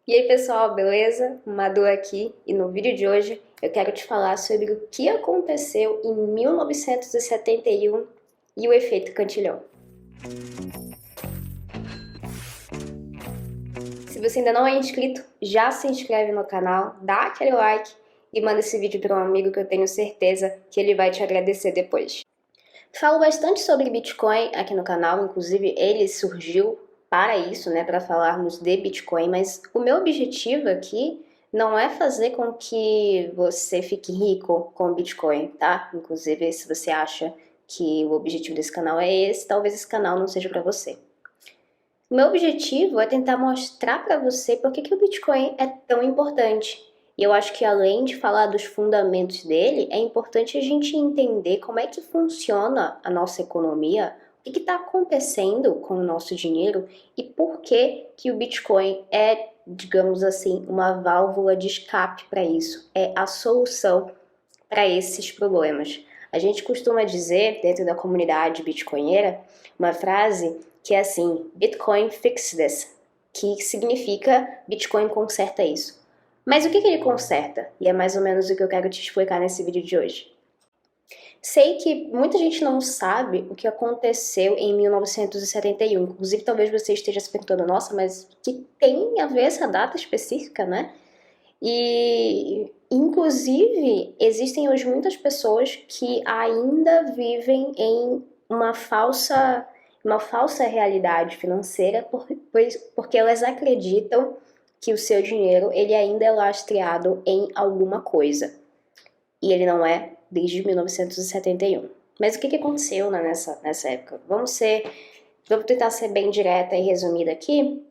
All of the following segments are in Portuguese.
E aí pessoal, beleza? Madu aqui e no vídeo de hoje eu quero te falar sobre o que aconteceu em 1971 e o efeito cantilhão. Se você ainda não é inscrito, já se inscreve no canal, dá aquele like e manda esse vídeo para um amigo que eu tenho certeza que ele vai te agradecer depois. Falo bastante sobre Bitcoin aqui no canal, inclusive ele surgiu para isso, né, para falarmos de Bitcoin, mas o meu objetivo aqui não é fazer com que você fique rico com Bitcoin, tá? Inclusive, se você acha que o objetivo desse canal é esse, talvez esse canal não seja para você. O meu objetivo é tentar mostrar para você por que o Bitcoin é tão importante. E eu acho que além de falar dos fundamentos dele, é importante a gente entender como é que funciona a nossa economia, o que está acontecendo com o nosso dinheiro e por que o Bitcoin é, digamos assim, uma válvula de escape para isso, é a solução para esses problemas. A gente costuma dizer, dentro da comunidade bitcoinheira, uma frase que é assim, Bitcoin fix this, que significa Bitcoin conserta isso. Mas o que ele conserta? E é mais ou menos o que eu quero te explicar nesse vídeo de hoje. Sei que muita gente não sabe o que aconteceu em 1971. Inclusive, talvez você esteja se perguntando, nossa, mas que tem a ver essa data específica, né? E, inclusive, existem hoje muitas pessoas que ainda vivem em uma falsa realidade financeira porque elas acreditam que o seu dinheiro ele ainda é lastreado em alguma coisa. E ele não é desde 1971. Mas o que aconteceu nessa época? Vamos tentar ser bem direta e resumida aqui.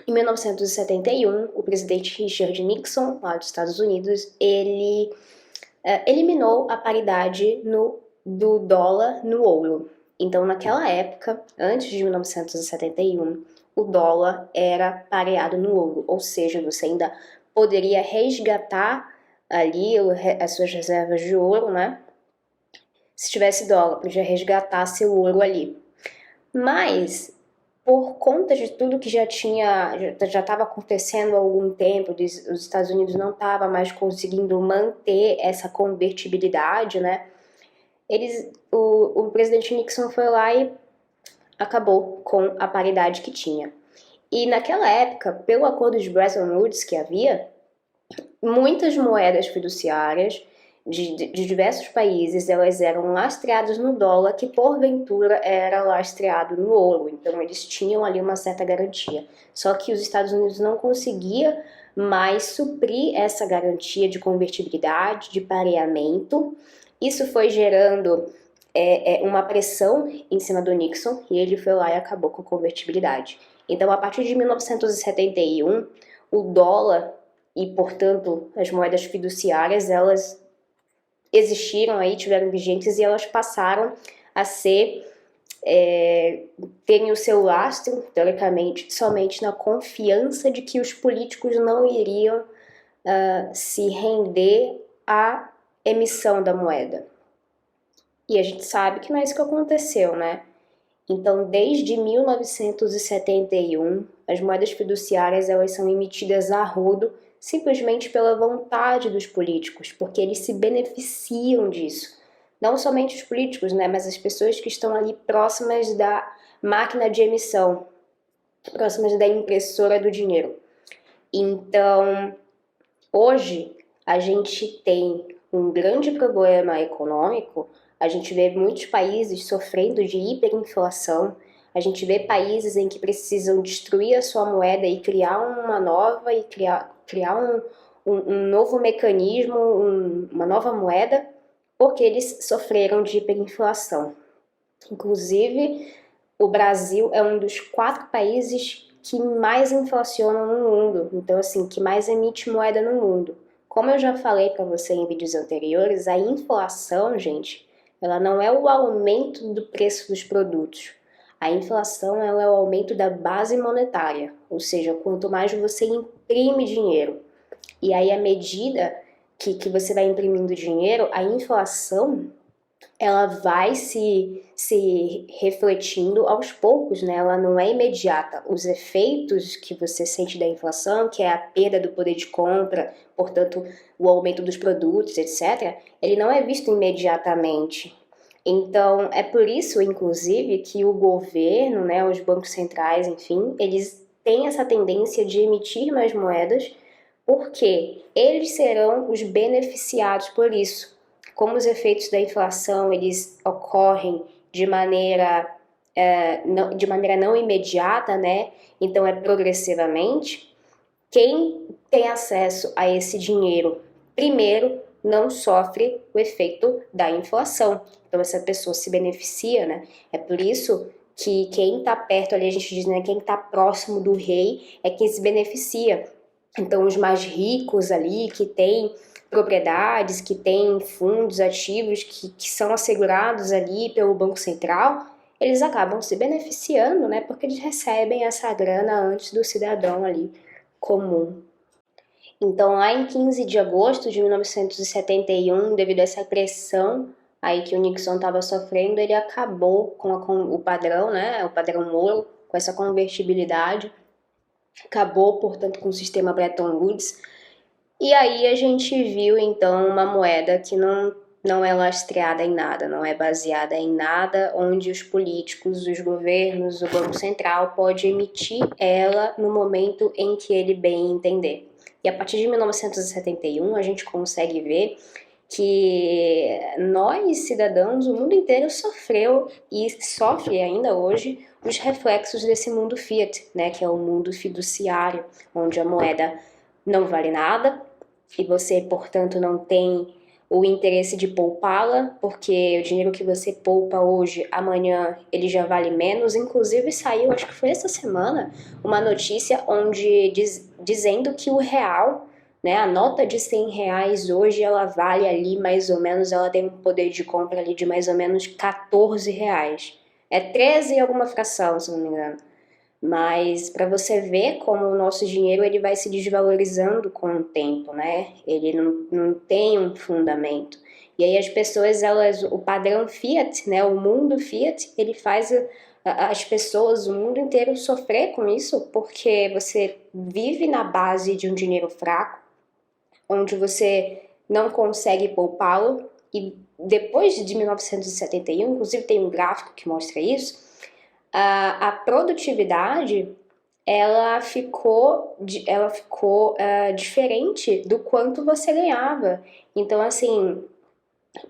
Em 1971, o presidente Richard Nixon, lá dos Estados Unidos, ele eliminou a paridade do dólar no ouro. Então, naquela época, antes de 1971, o dólar era pareado no ouro, ou seja, você ainda poderia resgatar ali as suas reservas de ouro, né? Se tivesse dólar, podia resgatar seu ouro ali. Mas por conta de tudo que já estava acontecendo há algum tempo, os Estados Unidos não estavam mais conseguindo manter essa convertibilidade, né? O presidente Nixon foi lá e acabou com a paridade que tinha. E naquela época, pelo acordo de Bretton Woods que havia, muitas moedas fiduciárias de diversos países, elas eram lastreadas no dólar, que porventura era lastreado no ouro. Então eles tinham ali uma certa garantia. Só que os Estados Unidos não conseguia mais suprir essa garantia de convertibilidade, de pareamento. Isso foi gerando uma pressão em cima do Nixon e ele foi lá e acabou com a convertibilidade. Então, a partir de 1971, o dólar e, portanto, as moedas fiduciárias, elas existiram aí, tiveram vigentes e elas passaram a terem o seu lastro, teoricamente, somente na confiança de que os políticos não iriam se render à emissão da moeda. E a gente sabe que não é isso que aconteceu, né? Então, desde 1971, as moedas fiduciárias elas são emitidas a rodo simplesmente pela vontade dos políticos, porque eles se beneficiam disso. Não somente os políticos, né, mas as pessoas que estão ali próximas da máquina de emissão, próximas da impressora do dinheiro. Então, hoje, a gente tem um grande problema econômico. A gente vê muitos países sofrendo de hiperinflação, a gente vê países em que precisam destruir a sua moeda e criar uma nova, e criar um novo mecanismo, uma nova moeda, porque eles sofreram de hiperinflação. Inclusive, o Brasil é um dos 4 países que mais inflacionam no mundo, então assim, que mais emite moeda no mundo. Como eu já falei para você em vídeos anteriores, a inflação, gente, ela não é o aumento do preço dos produtos. A inflação ela é o aumento da base monetária, ou seja, quanto mais você imprime dinheiro. E aí, à medida que você vai imprimindo dinheiro, a inflação ela vai se refletindo aos poucos, né? Ela não é imediata. Os efeitos que você sente da inflação, que é a perda do poder de compra, portanto, o aumento dos produtos, etc., ele não é visto imediatamente. Então, é por isso, inclusive, que o governo, né, os bancos centrais, enfim, eles têm essa tendência de emitir mais moedas, porque eles serão os beneficiados por isso. Como os efeitos da inflação eles ocorrem de maneira não imediata, né? Então é progressivamente. Quem tem acesso a esse dinheiro primeiro não sofre o efeito da inflação. Então essa pessoa se beneficia, né? É por isso que quem está perto ali, a gente diz, né? Quem está próximo do rei é quem se beneficia. Então os mais ricos ali, que têm propriedades, que têm fundos ativos que são assegurados ali pelo Banco Central, eles acabam se beneficiando, né? Porque eles recebem essa grana antes do cidadão ali comum. Então, lá em 15 de agosto de 1971, devido a essa pressão aí que o Nixon estava sofrendo, ele acabou com o padrão, né? O padrão ouro, com essa convertibilidade. Acabou, portanto, com o sistema Bretton Woods. E aí a gente viu, então, uma moeda que não é lastreada em nada, não é baseada em nada, onde os políticos, os governos, o Banco Central pode emitir ela no momento em que ele bem entender. E a partir de 1971 a gente consegue ver que nós, cidadãos, o mundo inteiro sofreu e sofre ainda hoje os reflexos desse mundo fiat, né, que é o mundo fiduciário, onde a moeda não vale nada e você, portanto, não tem o interesse de poupá-la, porque o dinheiro que você poupa hoje, amanhã ele já vale menos. Inclusive saiu, acho que foi essa semana, uma notícia onde dizendo que o real, né, a nota de 100 reais hoje, ela vale ali mais ou menos, ela tem um poder de compra ali de mais ou menos 14 reais. É 13 e alguma fração, se não me engano. Mas para você ver como o nosso dinheiro ele vai se desvalorizando com o tempo, né? Ele não tem um fundamento. E aí as pessoas, elas, o padrão Fiat, né? O mundo Fiat, ele faz as pessoas, o mundo inteiro sofrer com isso, porque você vive na base de um dinheiro fraco, onde você não consegue poupá-lo. E depois de 1971, inclusive tem um gráfico que mostra isso, a produtividade ela ficou diferente do quanto você ganhava. Então, assim,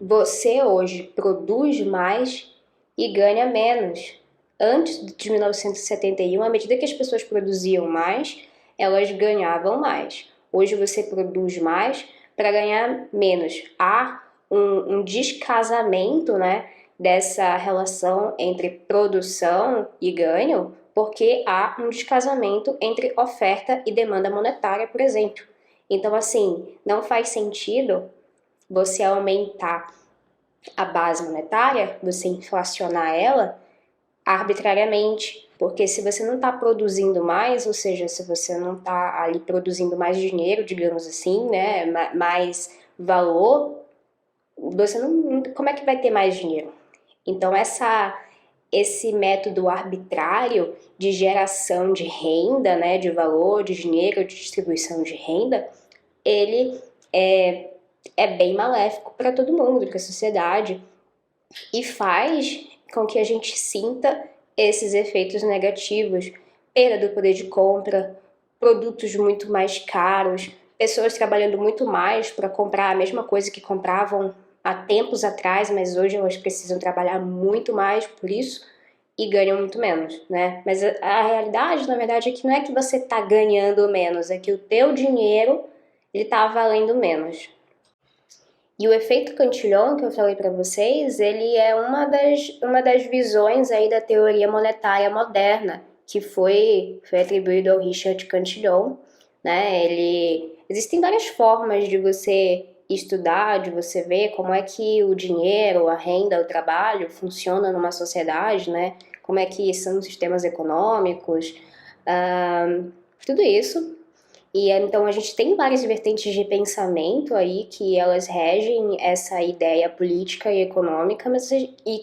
você hoje produz mais e ganha menos. Antes de 1971, à medida que as pessoas produziam mais, elas ganhavam mais. Hoje você produz mais para ganhar menos. Há um descasamento, né, dessa relação entre produção e ganho, porque há um descasamento entre oferta e demanda monetária, por exemplo. Então, assim, não faz sentido você aumentar a base monetária, você inflacionar ela arbitrariamente, porque se você não está produzindo mais, ou seja, se você não está ali produzindo mais dinheiro, digamos assim, né, mais valor, você não, como é que vai ter mais dinheiro? Então esse método arbitrário de geração de renda, né, de valor, de dinheiro, de distribuição de renda, ele é bem maléfico para todo mundo, para a sociedade, e faz com que a gente sinta esses efeitos negativos, perda do poder de compra, produtos muito mais caros, pessoas trabalhando muito mais para comprar a mesma coisa que compravam há tempos atrás, mas hoje elas precisam trabalhar muito mais por isso e ganham muito menos, né? Mas a realidade, na verdade, é que não é que você está ganhando menos, é que o teu dinheiro ele está valendo menos. E o efeito Cantillon, que eu falei para vocês, ele é uma das visões aí da teoria monetária moderna, que foi atribuído ao Richard Cantillon, né? Existem várias formas de você estudar, de você ver como é que o dinheiro, a renda, o trabalho funciona numa sociedade, né? Como é que são os sistemas econômicos, tudo isso. E então a gente tem várias vertentes de pensamento aí que elas regem essa ideia política e econômica, mas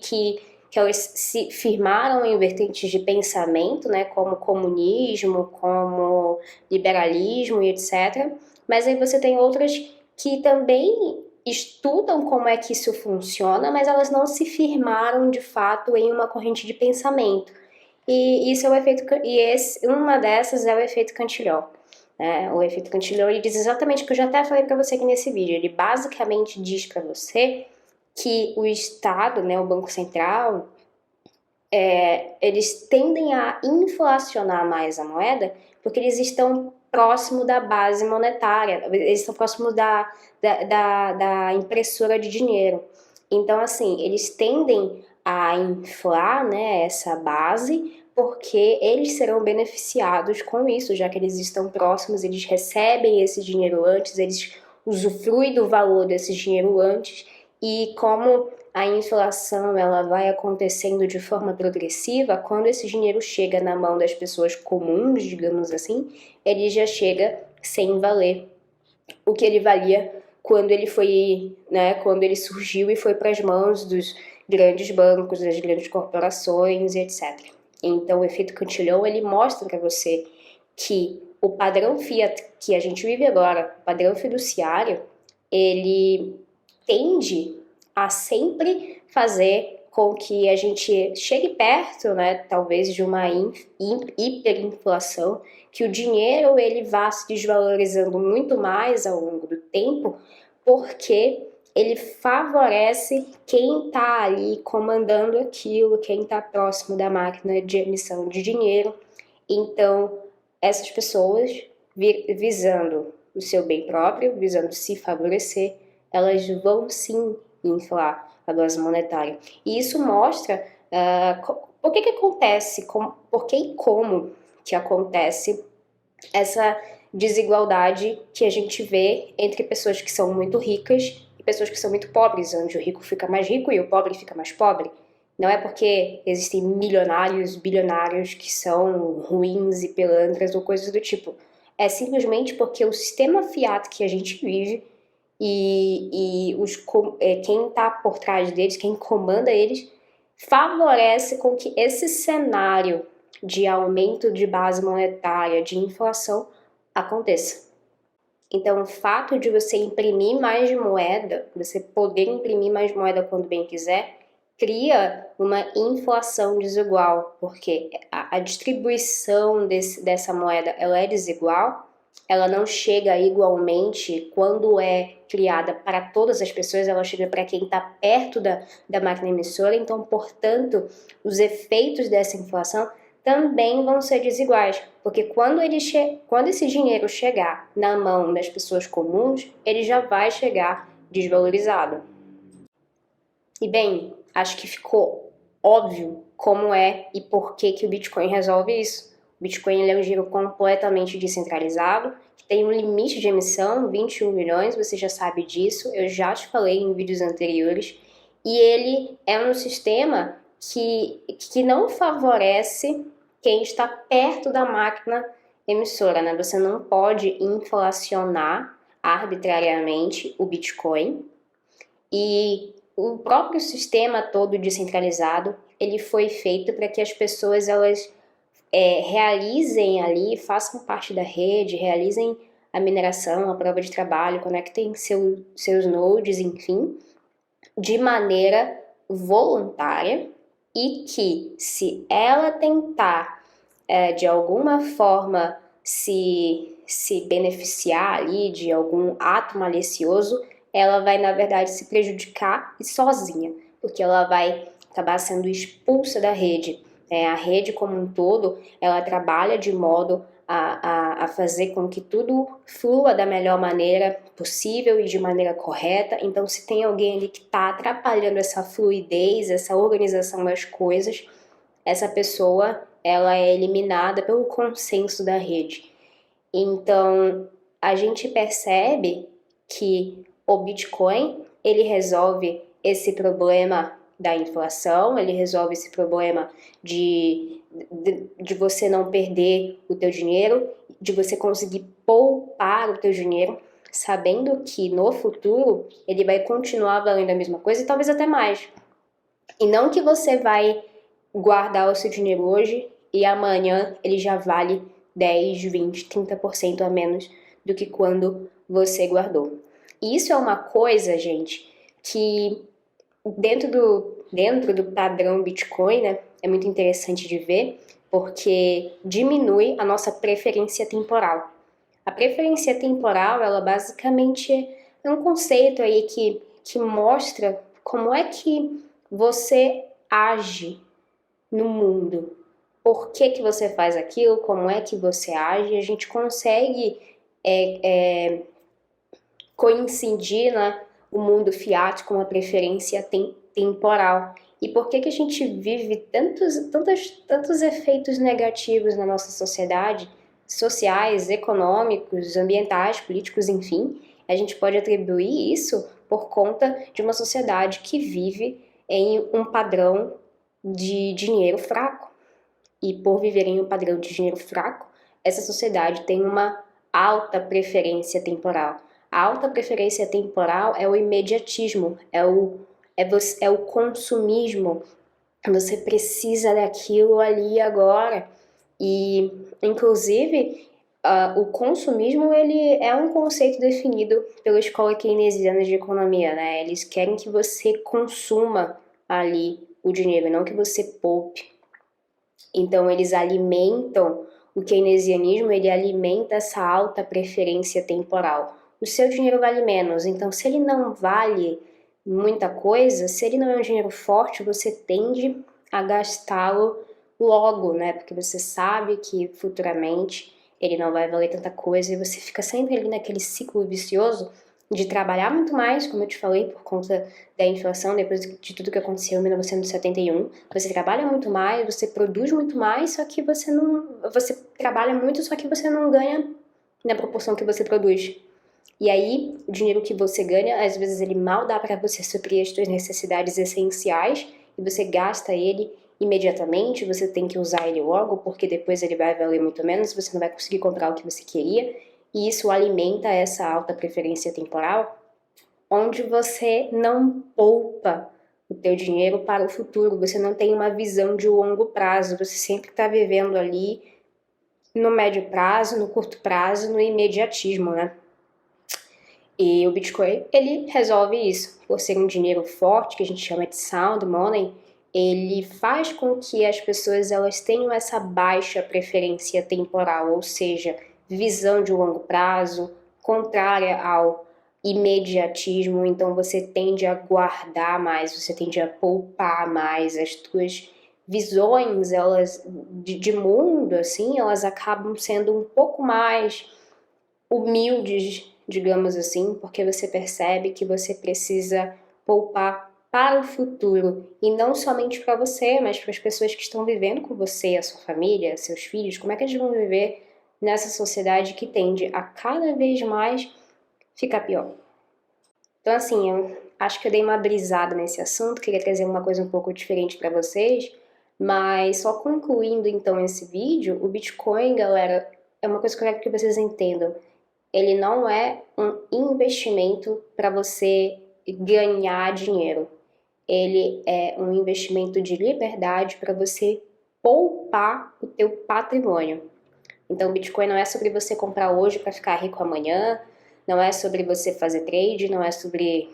que elas se firmaram em vertentes de pensamento, né, como comunismo, como liberalismo e etc. Mas aí você tem outras que também estudam como é que isso funciona, mas elas não se firmaram de fato em uma corrente de pensamento. E isso é o efeito, uma dessas é o efeito Cantillon. O efeito Cantillon, ele diz exatamente o que eu já até falei para você aqui nesse vídeo. Ele basicamente diz para você que o Estado, né, o Banco Central, eles tendem a inflacionar mais a moeda porque eles estão próximo da base monetária, eles estão próximos da impressora de dinheiro. Então, assim, eles tendem a inflar, né, essa base porque eles serão beneficiados com isso, já que eles estão próximos, eles recebem esse dinheiro antes, eles usufruem do valor desse dinheiro antes, e como a inflação ela vai acontecendo de forma progressiva, quando esse dinheiro chega na mão das pessoas comuns, digamos assim, ele já chega sem valer o que ele valia quando ele foi, né, quando ele surgiu e foi para as mãos dos grandes bancos, das grandes corporações e etc. Então, o efeito Cantillon, ele mostra para você que o padrão fiat que a gente vive agora, o padrão fiduciário, ele tende a sempre fazer com que a gente chegue perto, né, talvez de uma hiperinflação, que o dinheiro ele vá se desvalorizando muito mais ao longo do tempo, porque ele favorece quem está ali comandando aquilo, quem está próximo da máquina de emissão de dinheiro. Então, essas pessoas, visando o seu bem próprio, visando se favorecer, elas vão sim inflar a base monetária. E isso mostra por que acontece, por que e como que acontece essa desigualdade que a gente vê entre pessoas que são muito ricas e pessoas que são muito pobres, onde o rico fica mais rico e o pobre fica mais pobre. Não é porque existem milionários, bilionários que são ruins e pilantras ou coisas do tipo. É simplesmente porque o sistema fiat que a gente vive quem está por trás deles, quem comanda eles, favorece com que esse cenário de aumento de base monetária, de inflação, aconteça. Então, o fato de você imprimir mais moeda, você poder imprimir mais moeda quando bem quiser, cria uma inflação desigual, porque a distribuição dessa moeda ela é desigual, ela não chega igualmente quando é criada para todas as pessoas, ela chega para quem está perto da máquina emissora, então, portanto, os efeitos dessa inflação também vão ser desiguais, porque quando esse dinheiro chegar na mão das pessoas comuns, ele já vai chegar desvalorizado. E bem, acho que ficou óbvio como é e por que o Bitcoin resolve isso. O Bitcoin ele é um giro completamente descentralizado, que tem um limite de emissão, 21 milhões, você já sabe disso, eu já te falei em vídeos anteriores, e ele é um sistema que não favorece quem está perto da máquina emissora, né? Você não pode inflacionar arbitrariamente o Bitcoin, e o próprio sistema todo descentralizado, ele foi feito para que as pessoas elas realizem ali, façam parte da rede, realizem a mineração, a prova de trabalho, conectem seus nodes, enfim, de maneira voluntária, e que se ela tentar de alguma forma se beneficiar ali de algum ato malicioso, ela vai, na verdade, se prejudicar sozinha, porque ela vai acabar sendo expulsa da rede. A rede como um todo, ela trabalha de modo a fazer com que tudo flua da melhor maneira possível e de maneira correta. Então, se tem alguém ali que está atrapalhando essa fluidez, essa organização das coisas, essa pessoa ela é eliminada pelo consenso da rede. Então, a gente percebe que o Bitcoin, ele resolve esse problema da inflação, ele resolve esse problema de você não perder o teu dinheiro, de você conseguir poupar o teu dinheiro, sabendo que no futuro ele vai continuar valendo a mesma coisa e talvez até mais. E não que você vai guardar o seu dinheiro hoje e amanhã ele já vale 10, 20, 30% a menos do que quando você guardou. E isso é uma coisa, gente, que dentro do padrão Bitcoin, né, é muito interessante de ver, porque diminui a nossa preferência temporal. A preferência temporal, ela basicamente é um conceito aí que mostra como é que você age no mundo. Por que você faz aquilo, como é que você age, a gente consegue coincidir, né, o mundo fiat com a preferência temporal. E por que a gente vive tantos efeitos negativos na nossa sociedade, sociais, econômicos, ambientais, políticos, enfim? A gente pode atribuir isso por conta de uma sociedade que vive em um padrão de dinheiro fraco. E por viver em um padrão de dinheiro fraco, essa sociedade tem uma alta preferência temporal. A alta preferência temporal é o imediatismo, é o consumismo. Você precisa daquilo ali agora. E, inclusive, o consumismo ele é um conceito definido pela escola keynesiana de economia, né? Eles querem que você consuma ali o dinheiro, não que você poupe. Então, eles alimentam, o keynesianismo, ele alimenta essa alta preferência temporal. O seu dinheiro vale menos, então se ele não vale muita coisa, se ele não é um dinheiro forte, você tende a gastá-lo logo, né? Porque você sabe que futuramente ele não vai valer tanta coisa e você fica sempre ali naquele ciclo vicioso de trabalhar muito mais, como eu te falei, por conta da inflação, depois de tudo que aconteceu em 1971. Você trabalha muito mais, você produz muito mais, só que você trabalha muito, só que você não ganha na proporção que você produz. E aí, o dinheiro que você ganha, às vezes ele mal dá para você suprir as suas necessidades essenciais e você gasta ele imediatamente, você tem que usar ele logo, porque depois ele vai valer muito menos, você não vai conseguir comprar o que você queria, e isso alimenta essa alta preferência temporal, onde você não poupa o teu dinheiro para o futuro, você não tem uma visão de longo prazo, você sempre está vivendo ali no médio prazo, no curto prazo, no imediatismo, né? E o Bitcoin, ele resolve isso. Por ser um dinheiro forte, que a gente chama de sound money, ele faz com que as pessoas elas tenham essa baixa preferência temporal, ou seja, visão de longo prazo, contrária ao imediatismo. Então você tende a guardar mais, você tende a poupar mais. As tuas visões elas de mundo assim, elas acabam sendo um pouco mais humildes, digamos assim, porque você percebe que você precisa poupar para o futuro e não somente para você, mas para as pessoas que estão vivendo com você, a sua família, seus filhos. Como é que eles vão viver nessa sociedade que tende a cada vez mais ficar pior? Então, assim, eu acho que eu dei uma brisada nesse assunto, queria trazer uma coisa um pouco diferente para vocês, mas só concluindo então esse vídeo, o Bitcoin, galera, é uma coisa que eu quero que vocês entendam. Ele não é um investimento para você ganhar dinheiro. Ele é um investimento de liberdade para você poupar o teu patrimônio. Então, o Bitcoin não é sobre você comprar hoje para ficar rico amanhã, não é sobre você fazer trade, não é sobre,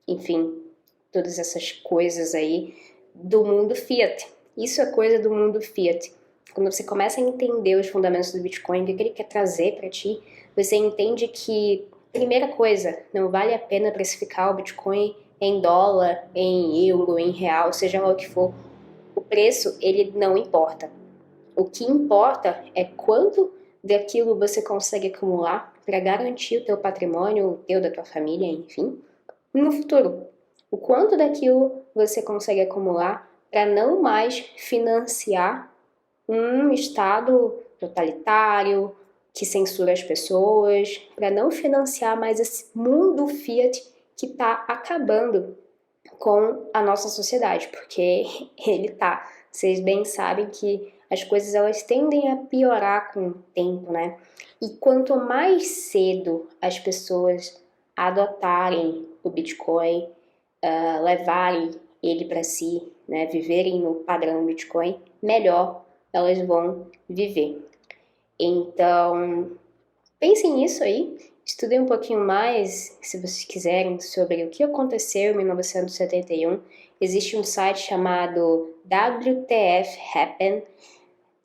enfim, todas essas coisas aí do mundo fiat. Isso é coisa do mundo fiat. Quando você começa a entender os fundamentos do Bitcoin, o que ele quer trazer para ti, você entende que, primeira coisa, não vale a pena precificar o Bitcoin em dólar, em euro, em real, seja lá o que for. O preço, ele não importa. O que importa é quanto daquilo você consegue acumular para garantir o teu patrimônio, o teu, da tua família, enfim, no futuro. O quanto daquilo você consegue acumular para não mais financiar um Estado totalitário, que censura as pessoas, para não financiar mais esse mundo fiat que está acabando com a nossa sociedade, porque ele tá. Vocês bem sabem que as coisas elas tendem a piorar com o tempo, né? E quanto mais cedo as pessoas adotarem o Bitcoin, levarem ele para si, né, viverem no padrão Bitcoin, melhor elas vão viver. Então, pensem nisso aí, estudem um pouquinho mais, se vocês quiserem, sobre o que aconteceu em 1971. Existe um site chamado WTF Happened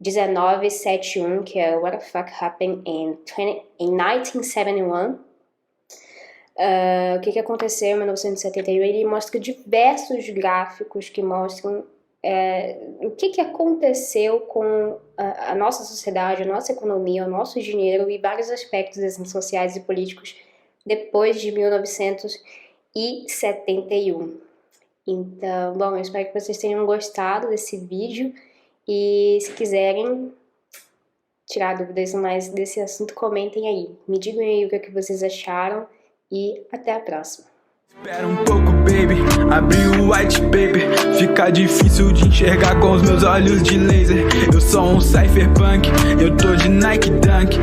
1971, que é What the Fuck Happened in 1971. O que aconteceu em 1971? Ele mostra diversos gráficos que mostram o que aconteceu com a nossa sociedade, a nossa economia, o nosso dinheiro e vários aspectos assim, sociais e políticos depois de 1971. Então, bom, eu espero que vocês tenham gostado desse vídeo e se quiserem tirar dúvidas mais desse assunto, comentem aí. Me digam aí o que vocês acharam e até a próxima. Espera um pouco, baby, abri o white paper. Fica difícil de enxergar com os meus olhos de laser. Eu sou um cypherpunk, eu tô de Nike Dunk.